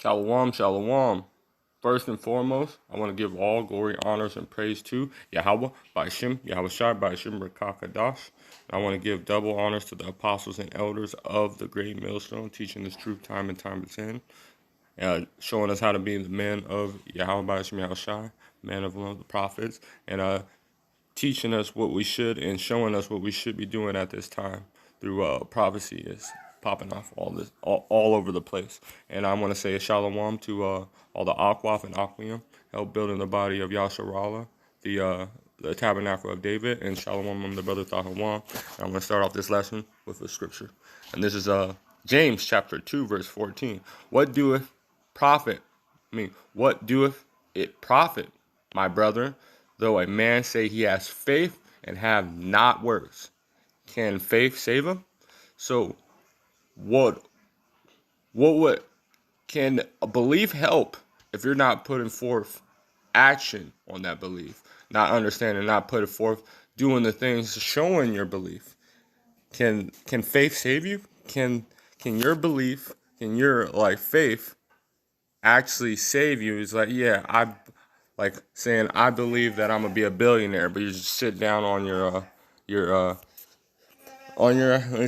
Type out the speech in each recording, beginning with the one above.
Shalom, shalom. First and foremost, I want to give all glory, honors, and praise to Yahweh, Ba'ashim, Yahweh Shai, Ba'ashim, Rekakadash. I want to give double honors to the apostles and elders of the great millstone, teaching this truth time and time again, showing us how to be the men of Yahweh, Ba'ashim, Yahweh Shai, man of the prophets, and teaching us what we should and showing us what we should be doing at this time through prophecy is popping off all over the place. And I want to say a shalom to all the Akwaf and Aquium, help building the body of Yasharallah, the tabernacle of David, and shalom on the brother Thahawan. I'm going to start off this lesson with a scripture. And this is James chapter 2, verse 14. What doeth profit? What doeth it profit, my brother, though a man say he has faith and have not works? Can faith save him? So what would can a belief help if you're not putting forth action on that belief, not understanding, not putting forth doing the things showing your belief? Can faith save you? Can your belief, can your faith actually save you? It's like, yeah, I like saying I believe that I'm gonna be a billionaire, but you just sit down on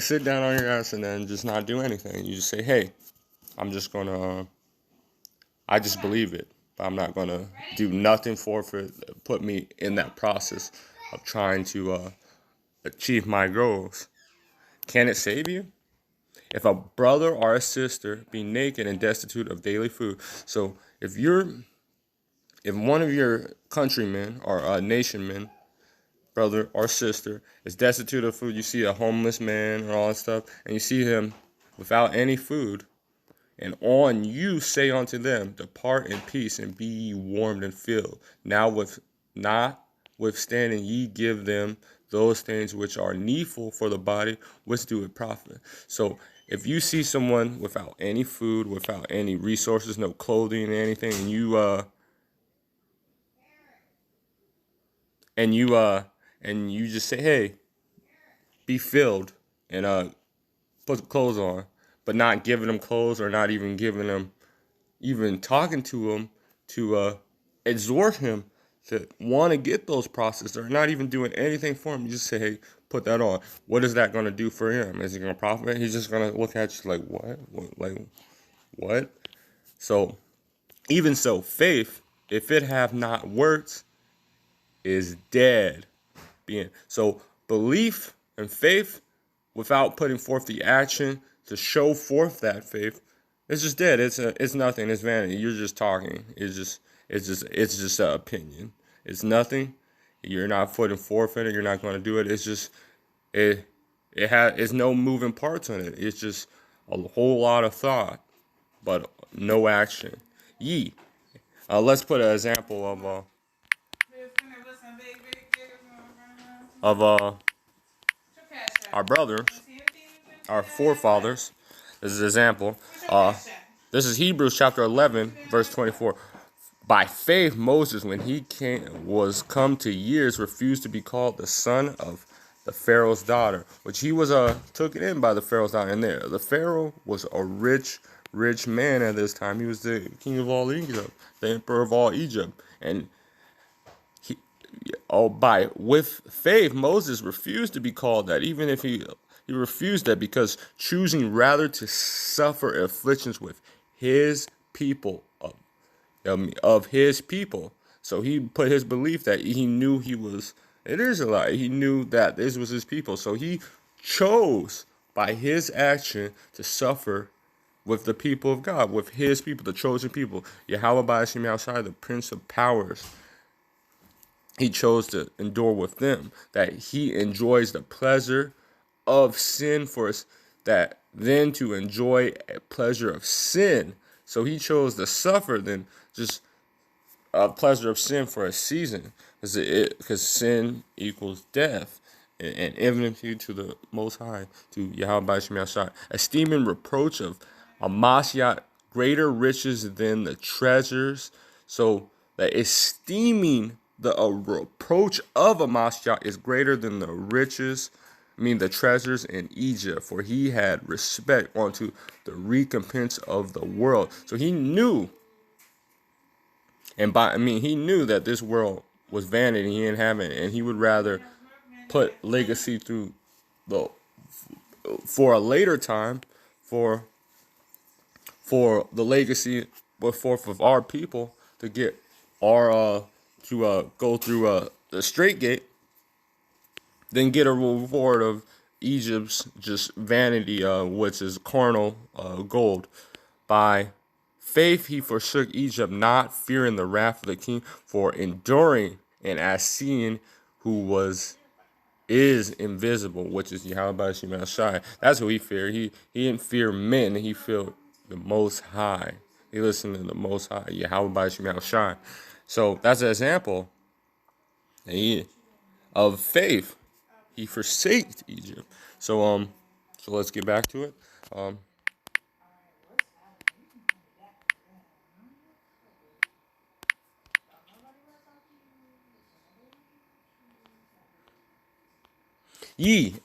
sit down on your ass and then just not do anything. You just say, hey, I'm just gonna I just believe it, but I'm not gonna do nothing for it. Put me in that process of trying to achieve my goals. Can it save you? If a brother or a sister be naked and destitute of daily food. So if one of your countrymen or nationmen, brother or sister, is destitute of food, you see a homeless man or all that stuff, and you see him without any food, and on you say unto them, depart in peace and be ye warmed and filled. Now notwithstanding ye give them those things which are needful for the body, which do it profit. So if you see someone without any food, without any resources, no clothing, anything, and you just say, hey, be filled, and put clothes on, but not giving them clothes or not even giving them, even talking to him to exhort him to want to get those processes, or not even doing anything for him. You just say, hey, put that on. What is that going to do for him? Is he going to profit? He's just going to look at you like, what? So, even so, faith, if it have not worked, is dead. So, belief and faith, without putting forth the action to show forth that faith, it's just dead. It's nothing. It's vanity. You're just talking. It's just an opinion. It's nothing. You're not putting forth in it. You're not going to do it. It's just it's no moving parts on it. It's just a whole lot of thought, but no action. Let's put an example of our brothers, our forefathers. This is an example. This is Hebrews chapter 11, verse 24. By faith, Moses, when he was come to years, refused to be called the son of the Pharaoh's daughter, which he was taken in by the Pharaoh's daughter. And there, the Pharaoh was a rich man at this time. He was the king of all Egypt, the emperor of all Egypt, and with faith, Moses refused to be called that, even if he refused that, because choosing rather to suffer afflictions with his people of his people. So he put his belief that he knew he was an Israelite. He knew that this was his people. So he chose by his action to suffer with the people of God, with his people, the chosen people. Yahweh Ba'ashim outside, the Prince of Powers. He chose to endure with them, that he enjoys the pleasure of sin for us, that then to enjoy a pleasure of sin. So he chose to suffer than just a pleasure of sin for a season, because sin equals death and enmity to the Most High, to Yahweh B'Shem Yahshai. Esteeming reproach of Amashiach greater riches than the treasures. So that esteeming the reproach of Amashiach is greater than the riches the treasures in Egypt, for he had respect unto the recompense of the world. So he knew, he knew that this world was vanity. He didn't have it, and he would rather put legacy through the for a later time, for the legacy but forth of our people to get our to go through the straight gate, then get a reward of Egypt's just vanity, which is carnal gold. By faith he forsook Egypt, not fearing the wrath of the king, for enduring and as seeing who is invisible, which is Yahweh Shemel Shai. That's who he feared. He didn't fear men. He feared the Most High. He listened to the Most High, Yahweh Shemel Shai. So that's an example of faith. He forsaked Egypt. So let's get back to it.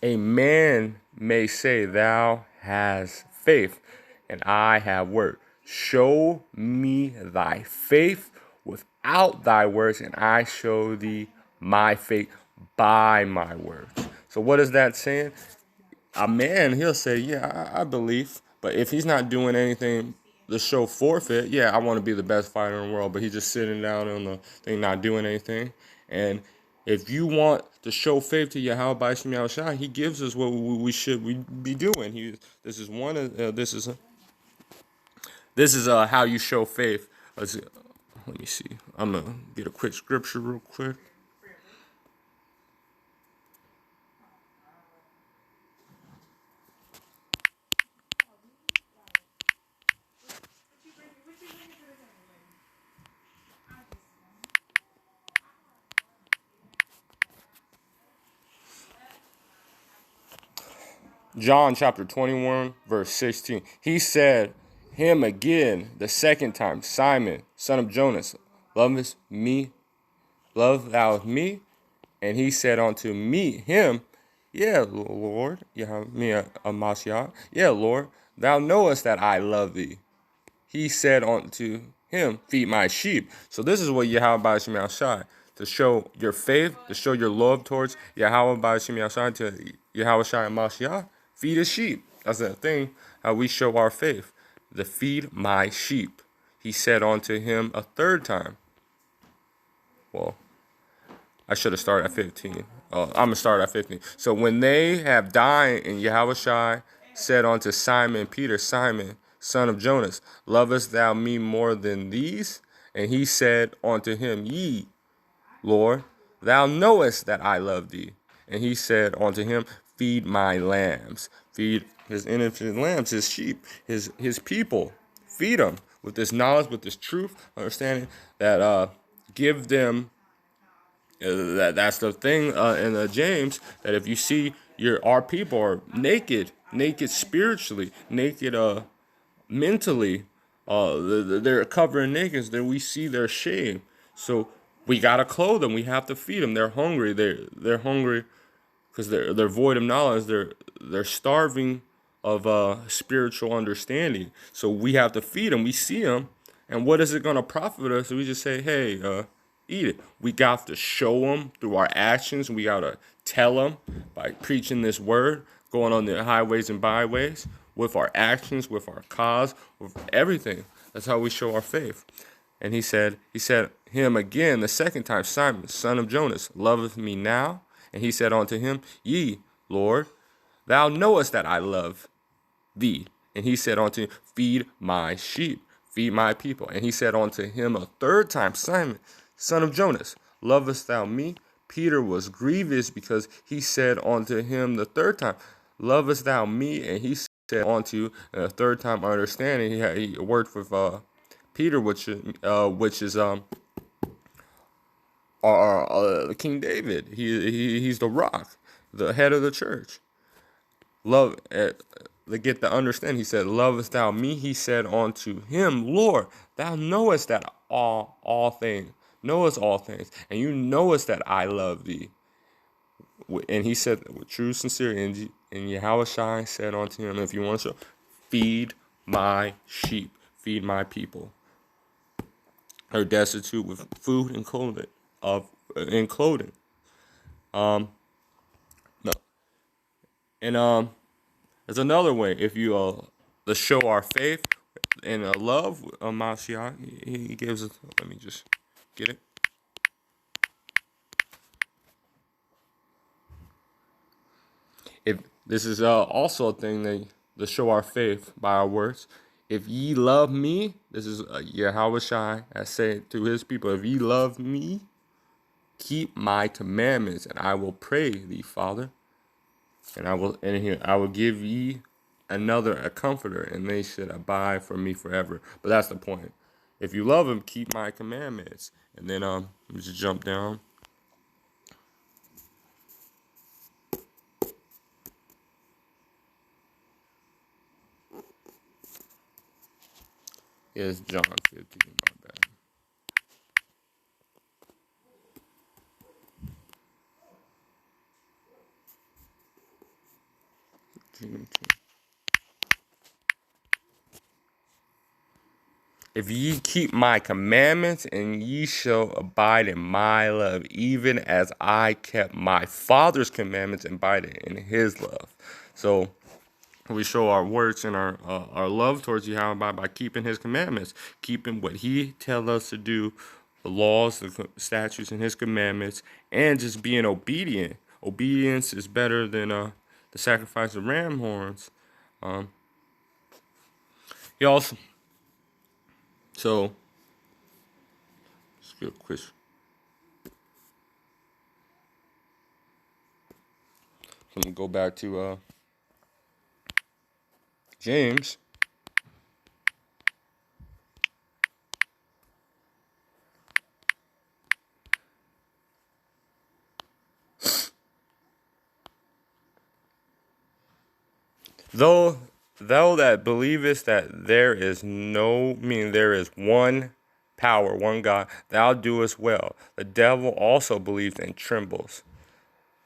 A man may say, thou hast faith, and I have work. Show me thy faith without thy works, and I show thee my faith by my works. So what is that saying? A man, he'll say, yeah, I believe. But if he's not doing anything to show forfeit, yeah, I want to be the best fighter in the world, but he's just sitting down on the thing, not doing anything. And if you want to show faith to Yahweh by Shemi Shai, he gives us what we should be doing. This is how you show faith. Let me see. I'm gonna get a quick scripture real quick. John chapter 21, verse 16. He said him again the second time, Simon, son of Jonas, lovest thou me? And he said unto him, yeah, Lord, yeah, Lord, thou knowest that I love thee. He said unto him, feed my sheep. So this is what Yahweh Shemel Shai, to show your faith, to show your love towards Yahweh Shemel Shai, to Yahweh Shai and Mashiach, feed his sheep. That's the thing, how we show our faith. To feed my sheep. He said unto him a third time. Well, I should have started at 15. I'm going to start at 15. So when they have dined, and Yahweh Shai said unto Simon Peter, Simon, son of Jonas, lovest thou me more than these? And he said unto him, yea, Lord, thou knowest that I love thee. And he said unto him, feed my lambs. Feed his innocent lambs, his sheep, his people. Feed them with this knowledge, with this truth, understanding that give them. That's the thing in James, that if you see our people are naked spiritually, naked mentally, they're covering naked, then we see their shame. So we gotta clothe them. We have to feed them. They're hungry. They're hungry because they're void of knowledge. They're starving of spiritual understanding. So we have to feed them. We see them, and what is it gonna profit us? We just say, hey, eat it. We got to show them through our actions. We got to tell them by preaching this word, going on the highways and byways, with our actions, with our cause, with everything. That's how we show our faith. And he said him again the second time, Simon, son of Jonas, loveth me now? And he said unto him, yea, Lord, thou knowest that I love thee. And he said unto him, feed my sheep, feed my people. And he said unto him a third time, Simon, son of Jonas, lovest thou me? Peter was grievous because he said unto him the third time, lovest thou me? And he said unto the third time, understanding, he worked with Peter, which is King David. He's the rock, the head of the church. Love, to get the understand. He said, lovest thou me? He said unto him, Lord, thou knowest that all things, knowest all things, and you knowest that I love thee. and he said with true sincerity, and Yahweh Shai said unto him, if you want to show, feed my sheep, feed my people, are destitute with food and clothing, Um, no, and there's another way. If you to show our faith and love, Mashiach, he gives us. Let me just get it. If this is also a thing that to show our faith by our words. If ye love me, this is Yahweh Shai, I say to his people, if ye love me, keep my commandments, and I will pray thee, Father, and I will give ye a comforter, and they should abide for me forever. But that's the point. If you love him, keep my commandments. And then let me just jump down. It's John 15, my bad. If ye keep my commandments, and ye shall abide in my love, even as I kept my Father's commandments and abided in his love. So we show our works and our love towards Yahweh by keeping his commandments, keeping what he tells us to do, the laws, the statutes, and his commandments, and just being obedient. Obedience is better than the sacrifice of ram horns. He also, so, let's get a quick. Let me go back to James. Though thou that believest that there is there is one power, one God, thou doest well. The devil also believes and trembles.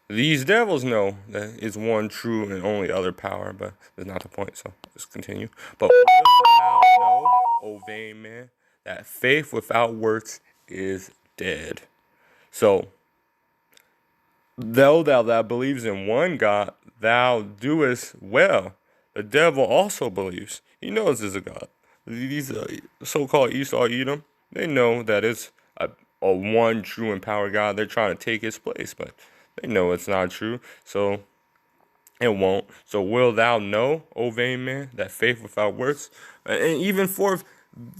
These devils know that is one true and only other power, but that's not the point, so let's continue. But thou know, O vain man, that faith without works is dead. So, though thou that believes in one God, thou doest well. The devil also believes. He knows there's a God. These so-called Esau Edom, they know that it's a one true and power God. They're trying to take his place, but they know it's not true. So it won't. So will thou know, O vain man, that faith without works? And even for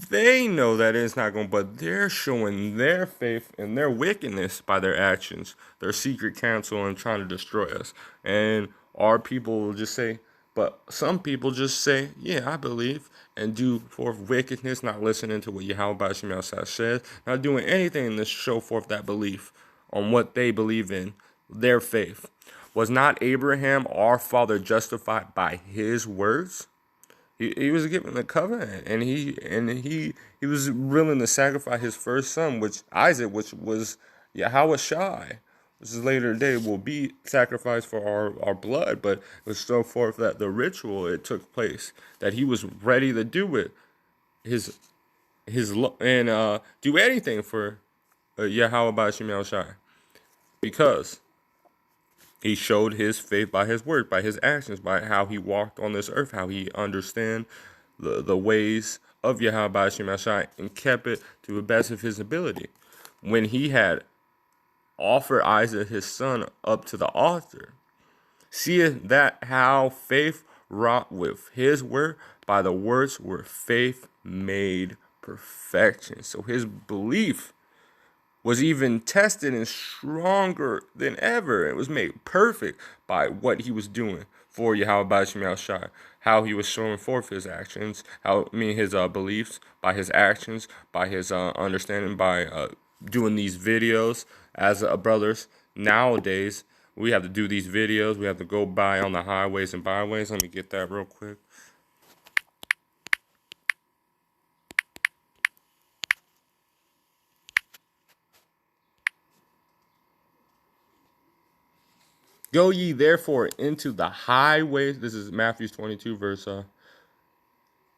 they know that it's not going, but they're showing their faith and their wickedness by their actions, their secret counsel, and trying to destroy us. And our people will just say, but some people just say, yeah, I believe, and do forth wickedness, not listening to what Yahweh Shemel says, not doing anything to show forth that belief on what they believe in, their faith. Was not Abraham, our father, justified by his words? He was given the covenant, and he was willing to sacrifice his first son, which Isaac, which was Yahweh Shai, which is later day will be sacrificed for our blood, but it was so forth that the ritual it took place, that he was ready to do it, and do anything for Yahweh by Shemel Shai, because he showed his faith by his word, by his actions, by how he walked on this earth, how he understood the ways of Yahweh Shemashai and kept it to the best of his ability. When he had offered Isaac his son up to the altar, seeing that how faith wrought with his word, by the words were faith made perfection. So his belief was even tested and stronger than ever. It was made perfect by what he was doing for Yahweh Bashim Shai, how he was showing forth his actions, his beliefs, by his actions, by his understanding, by doing these videos as brothers. Nowadays, we have to do these videos. We have to go by on the highways and byways. Let me get that real quick. Go ye therefore into the highways. This is Matthew 22 verse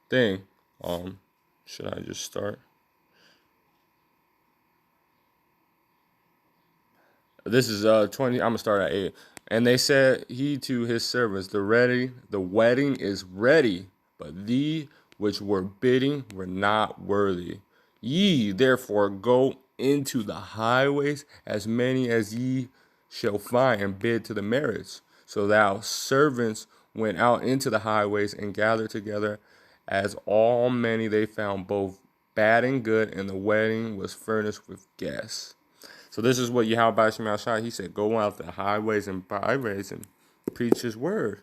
thing. Should I just start? This is 20. I'm gonna start at 8. And they said he to his servants, the wedding is ready, but thee which were bidding were not worthy. Ye therefore go into the highways, as many as ye shall find, and bid to the marriage. So thou servants went out into the highways and gathered together as all many they found, both bad and good, and the wedding was furnished with guests. So this is what Yahweh Shema Shai, he said, go out the highways and byways and preach his word.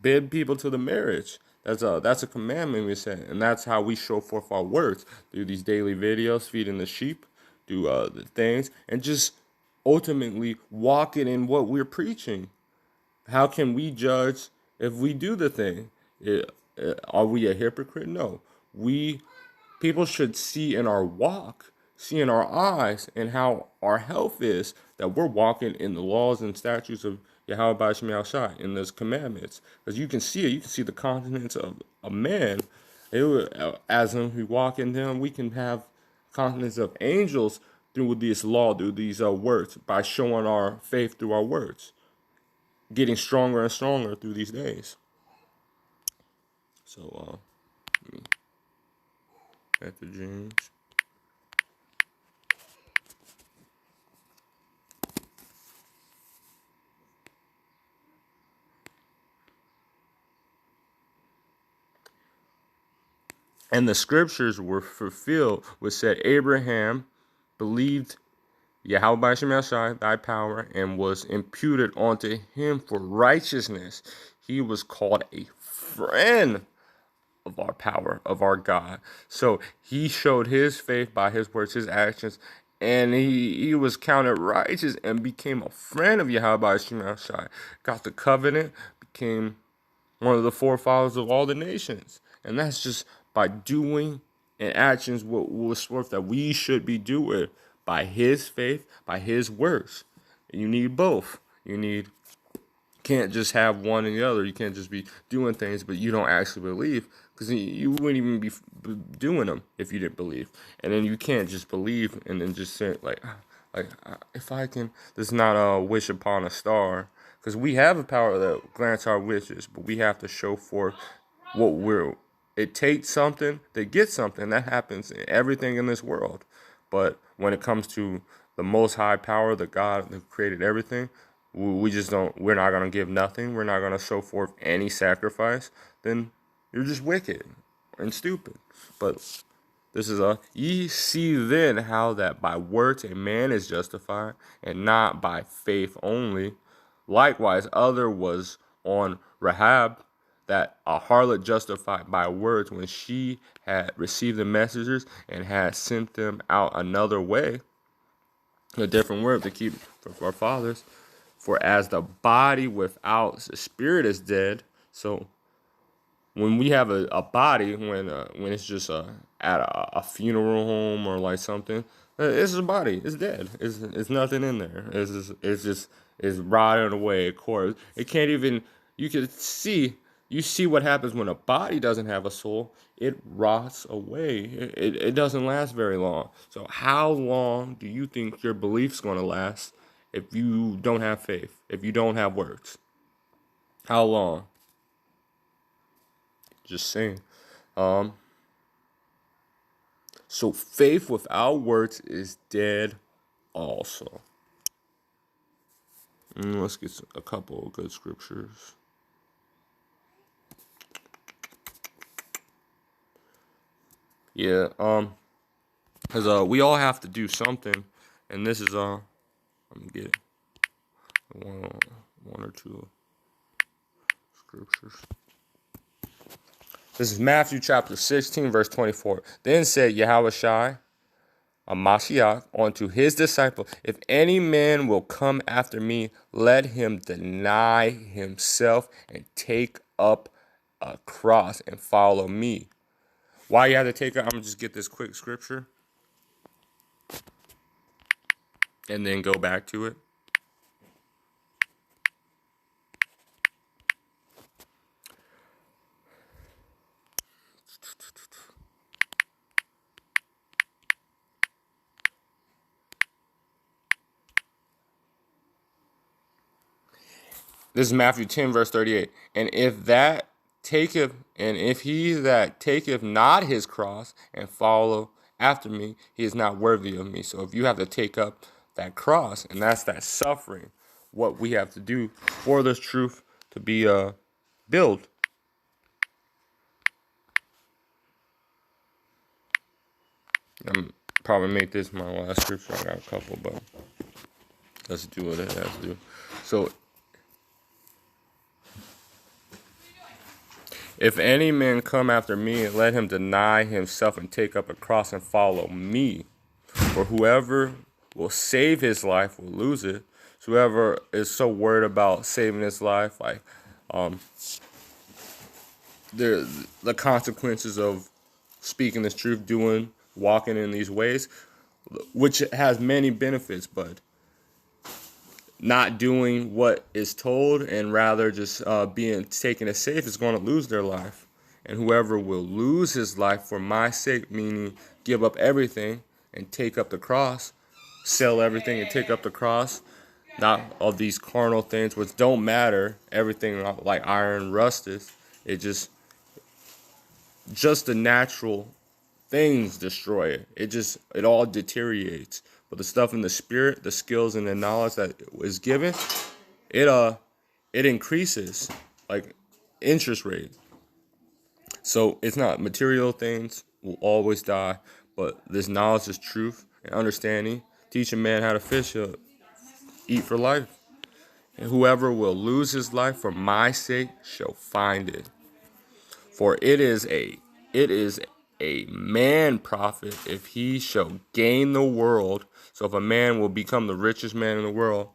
Bid people to the marriage. That's a commandment we said. And that's how we show forth our words. Through these daily videos, feeding the sheep, do the things, and just ultimately walk it in what we're preaching. How can we judge if we do the thing? Are we a hypocrite? No. People should see in our walk, see in our eyes, and how our health is, that we're walking in the laws and statutes of Yahweh Shema Shai, in those commandments. Because you can see it, you can see the countenance of a man. As we walk in them, we can have countenance of angels through this law, through these words, by showing our faith through our words, getting stronger and stronger through these days. So, back to James. And the scriptures were fulfilled, which said, Abraham believed Yahweh Shema Shai, thy power, and was imputed unto him for righteousness. He was called a friend of our power, of our God. So he showed his faith by his words, his actions, and he was counted righteous and became a friend of Yahweh Shema Shai. Got the covenant, became one of the forefathers of all the nations. And that's just by doing and actions what was worth that we should be doing by his faith, by his words. And you need both. Can't just have one and the other. You can't just be doing things, but you don't actually believe, because you wouldn't even be doing them if you didn't believe. And then you can't just believe and then just say like if I can, this is not a wish upon a star, because we have a power that grants our wishes, but we have to show forth what it takes something to get something. That happens in everything in this world. But when it comes to the most high power, the God that created everything, we just don't, we're not going to give nothing. We're not going to show forth any sacrifice. Then you're just wicked and stupid. But this is ye see then how that by works a man is justified, and not by faith only. Likewise, other was on Rahab, that a harlot justified by words, when she had received the messengers and had sent them out another way, a different word to keep for our fathers. For as the body without the spirit is dead, so when we have a body, when it's just at a funeral home or like something, it's a body. It's dead. It's nothing in there. It's rotting away. Of course, it can't even. You can see. You see what happens when a body doesn't have a soul. It rots away. It doesn't last very long. So how long do you think your belief's going to last if you don't have faith? If you don't have works? How long? Just saying. So faith without works is dead also. Let's get a couple of good scriptures. Yeah, because we all have to do something, and this is let me get one or two scriptures. This is Matthew chapter 16, verse 24. Then said Yahweh Shai, a Mashiach, unto his disciple, if any man will come after me, let him deny himself and take up a cross and follow me. Why you have to take it? I'm going to just get this quick scripture and then go back to it. This is Matthew 10, verse 38. And if he that taketh not his cross and follow after me, he is not worthy of me. So if you have to take up that cross, and that's that suffering, what we have to do for this truth to be built. I'm probably make this my last scripture. I got a couple, but let's do what it has to do. So, if any man come after me, let him deny himself and take up a cross and follow me. For whoever will save his life will lose it. So whoever is so worried about saving his life, like the consequences of speaking this truth, walking in these ways, which has many benefits, but not doing what is told and rather just being taken as safe is going to lose their life. And whoever will lose his life for my sake, meaning give up everything and take up the cross, sell everything and take up the cross, not all these carnal things which don't matter, everything like iron rusteth, it just the natural things destroy it. It all deteriorates. But the stuff in the spirit, the skills and the knowledge that is given, it increases like interest rate. So it's not material things will always die, but this knowledge is truth and understanding. Teach a man how to fish, eat for life. And whoever will lose his life for my sake shall find it. For it is a man profit if he shall gain the world. So if a man will become the richest man in the world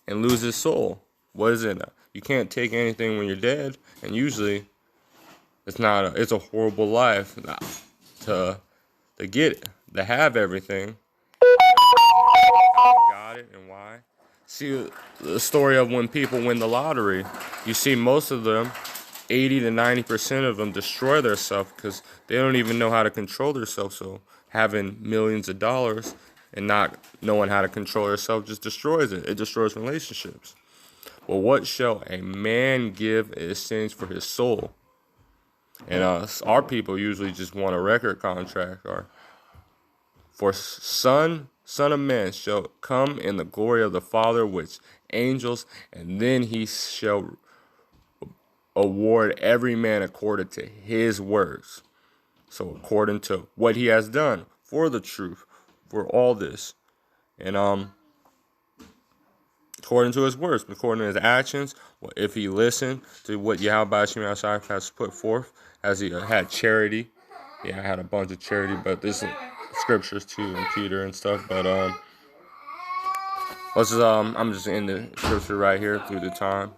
and lose his soul, what is it? You can't take anything when you're dead, and usually it's a horrible life to get it, to have everything. Got it, and why? See the story of when people win the lottery. You see most of them, 80 to 90% of them destroy themselves because they don't even know how to control themselves. So having millions of dollars and not knowing how to control yourself just destroys it. It destroys relationships. Well, what shall a man give in exchange for his soul? And our people usually just want a record contract. Or for Son of Man shall come in the glory of the Father with angels, and then he shall award every man according to his works. So according to what he has done for the truth, for all this. And according to his works, according to his actions, if he listened to what Yahweh has put forth, as he had charity. Yeah, I had a bunch of charity, but this is scriptures too, and Peter and stuff. But I'm just in the scripture right here through the time,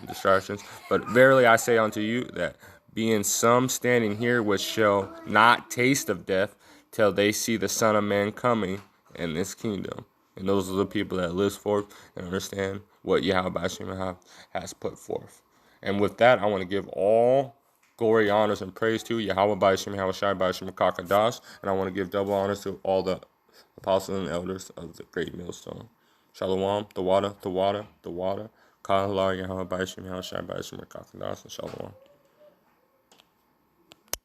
distractions. But verily I say unto you that being some standing here which shall not taste of death till they see the Son of Man coming in this kingdom. And those are the people that live forth and understand what Yahweh has put forth. And with that, I want to give all glory, honors, and praise to Yahweh B'Shem Yahushai B'Shem Kakadash. And I want to give double honors to all the apostles and elders of the great millstone. Shalom, the water, Kahala Yahweh B'Shem Yahushai B'Shem Kakadash, and Shalom.